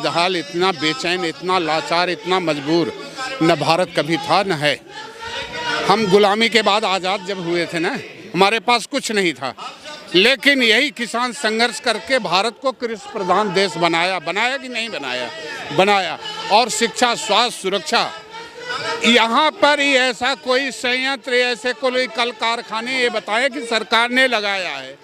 बदहाल, इतना बेचैन, इतना लाचार, इतना मजबूर न भारत कभी था न है। हम गुलामी के बाद आज़ाद जब हुए थे ना, हमारे पास कुछ नहीं था, लेकिन यही किसान संघर्ष करके भारत को कृषि प्रधान देश बनाया। बनाया कि नहीं बनाया? बनाया। और शिक्षा, स्वास्थ्य, सुरक्षा, यहाँ पर ही ऐसा कोई संयंत्र, ऐसे कोई कल कारखाने ये बताएं कि सरकार ने लगाया है।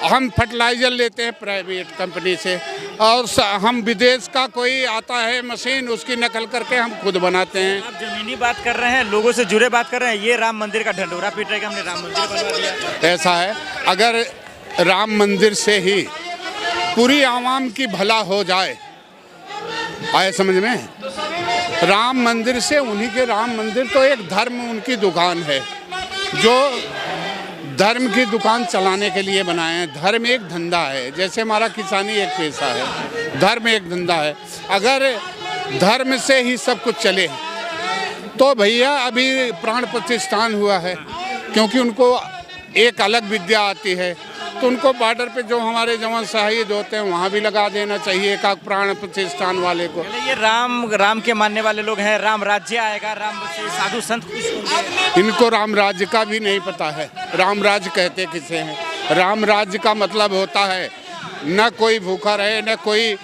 हम फर्टिलाइज़र लेते हैं प्राइवेट कंपनी से, और हम विदेश का कोई आता है मशीन, उसकी नकल करके हम खुद बनाते हैं। आप जमीनी बात कर रहे हैं, लोगों से जुड़े बात कर रहे हैं। ये राम मंदिर का ढंढोरा पीट रहे हैं कि हमने राम मंदिर बनवा दिया। ऐसा है, अगर राम मंदिर से ही पूरी आवाम की भला हो जाए, आए समझ में? राम मंदिर से उन्हीं के, राम मंदिर तो एक धर्म, उनकी दुकान है जो धर्म की दुकान चलाने के लिए बनाए हैं। धर्म एक धंधा है, जैसे हमारा किसानी एक पेशा है, धर्म एक धंधा है। अगर धर्म से ही सब कुछ चले तो भैया अभी प्राण प्रतिष्ठान हुआ है, क्योंकि उनको एक अलग विद्या आती है, तो उनको बॉर्डर पे जो हमारे जवान शहीद होते हैं वहाँ भी लगा देना चाहिए एक प्राण प्रतिष्ठान वाले को। ये राम के मानने वाले लोग हैं, राम राज्य आएगा, राम से साधु संत खुश होंगे। इनको राम राज्य का भी नहीं पता है। राम राज्य कहते किसे हैं? राम राज्य का मतलब होता है न कोई भूखा रहे, न कोई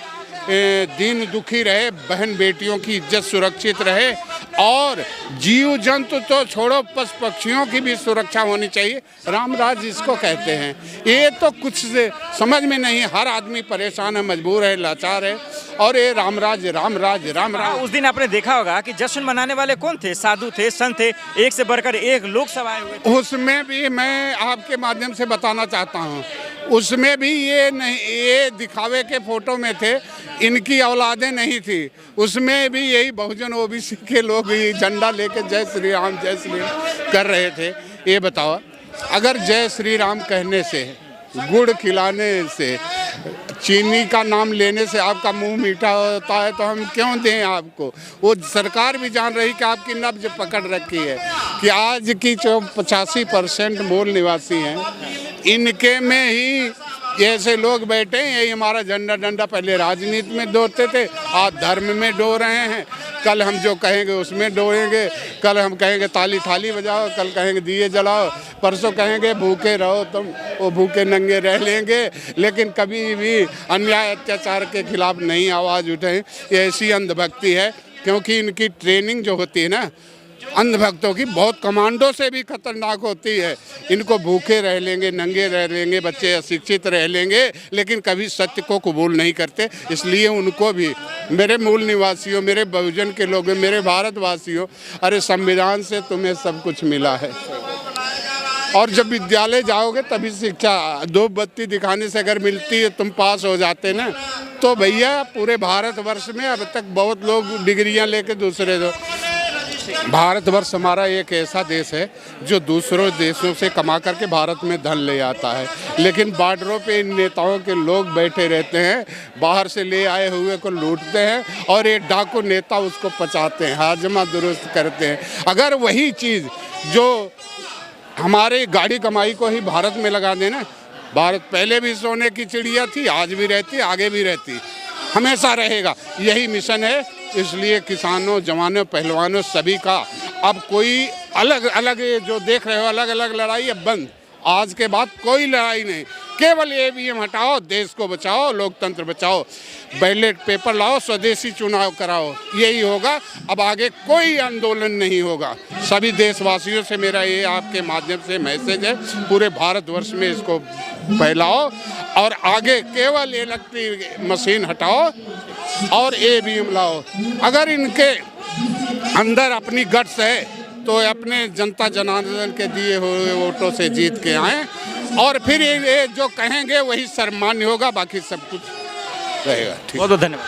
दीन दुखी रहे, बहन बेटियों की इज्जत सुरक्षित रहे, और जीव जंतु तो छोड़ो, पशु पक्षियों की भी सुरक्षा होनी चाहिए। राम राज्य इसको कहते हैं। ये तो कुछ से समझ में नहीं, हर आदमी परेशान है, मजबूर है, लाचार है, और ये राम राज्य, राम राज्य, राम राज्य। उस दिन आपने देखा होगा कि जश्न मनाने वाले कौन थे? साधु थे, संत थे, एक से बढ़कर एक लोग सब आए हुए थे। उसमें भी मैं आपके माध्यम से बताना चाहता हूँ, उसमें भी ये नहीं, ये दिखावे के फोटो में थे, इनकी औलादें नहीं थी। उसमें भी यही बहुजन ओबीसी के लोग ही झंडा लेके जय श्री राम, जय श्री राम कर रहे थे। ये बताओ, अगर जय श्री राम कहने से, गुड़ खिलाने से, चीनी का नाम लेने से आपका मुंह मीठा होता है, तो हम क्यों दें आपको? वो सरकार भी जान रही कि आपकी नब्ज पकड़ रखी है कि आज की जो 85% मूल निवासी हैं, इनके में ही ऐसे लोग बैठे हैं। यही हमारा झंडा डंडा पहले राजनीति में डोरते थे, आज धर्म में डो रहे हैं। कल हम जो कहेंगे उसमें डोएंगे, कल हम कहेंगे ताली थाली बजाओ, कल कहेंगे दिए जलाओ, परसों कहेंगे भूखे रहो तुम, वो भूखे नंगे रह लेंगे, लेकिन कभी भी अन्याय अत्याचार के खिलाफ नहीं आवाज़ उठे। ये ऐसी अंधभक्ति है, क्योंकि इनकी ट्रेनिंग जो होती है ना अंधभक्तों की, बहुत कमांडो से भी खतरनाक होती है। इनको भूखे रह लेंगे, नंगे रह लेंगे, बच्चे अशिक्षित रह लेंगे, लेकिन कभी सत्य को कबूल नहीं करते। इसलिए उनको भी, मेरे मूल निवासियों, मेरे बहुजन के लोग, मेरे भारतवासियों, अरे संविधान से तुम्हें सब कुछ मिला है, और जब विद्यालय जाओगे तभी शिक्षा, दो बत्ती दिखाने से अगर मिलती है, तुम पास हो जाते ना, तो भैया पूरे भारतवर्ष में अब तक बहुत लोग डिग्रियां लेके दूसरे दो। भारतवर्ष हमारा एक ऐसा देश है जो दूसरों देशों से कमा करके भारत में धन ले आता है, लेकिन बॉर्डरों पे इन नेताओं के लोग बैठे रहते हैं, बाहर से ले आए हुए को लूटते हैं, और ये डाकू नेता उसको पचाते हैं, हाजमा दुरुस्त करते हैं। अगर वही चीज़ जो हमारे गाड़ी कमाई को ही भारत में लगा देना, भारत पहले भी सोने की चिड़िया थी, आज भी रहती, आगे भी रहती, हमेशा रहेगा। यही मिशन है। इसलिए किसानों, जवानों, पहलवानों सभी का अब कोई अलग अलग जो देख रहे हो, अलग अलग लड़ाई अब बंद। आज के बाद कोई लड़ाई नहीं, केवल ईवीएम हटाओ, देश को बचाओ, लोकतंत्र बचाओ, बैलेट पेपर लाओ, स्वदेशी चुनाव कराओ, यही होगा। अब आगे कोई आंदोलन नहीं होगा। सभी देशवासियों से मेरा ये आपके माध्यम से मैसेज है, पूरे भारतवर्ष में इसको फैलाओ, और आगे केवल इलेक्ट्रिक मशीन हटाओ और ईवीएम लाओ। अगर इनके अंदर अपनी गट्स है तो अपने जनता जनार्दन के दिए हुए वोटों से जीत के आए, और फिर ये जो कहेंगे वही सर्वमान्य होगा, बाकी सब कुछ रहेगा। ठीक, बहुत बहुत धन्यवाद।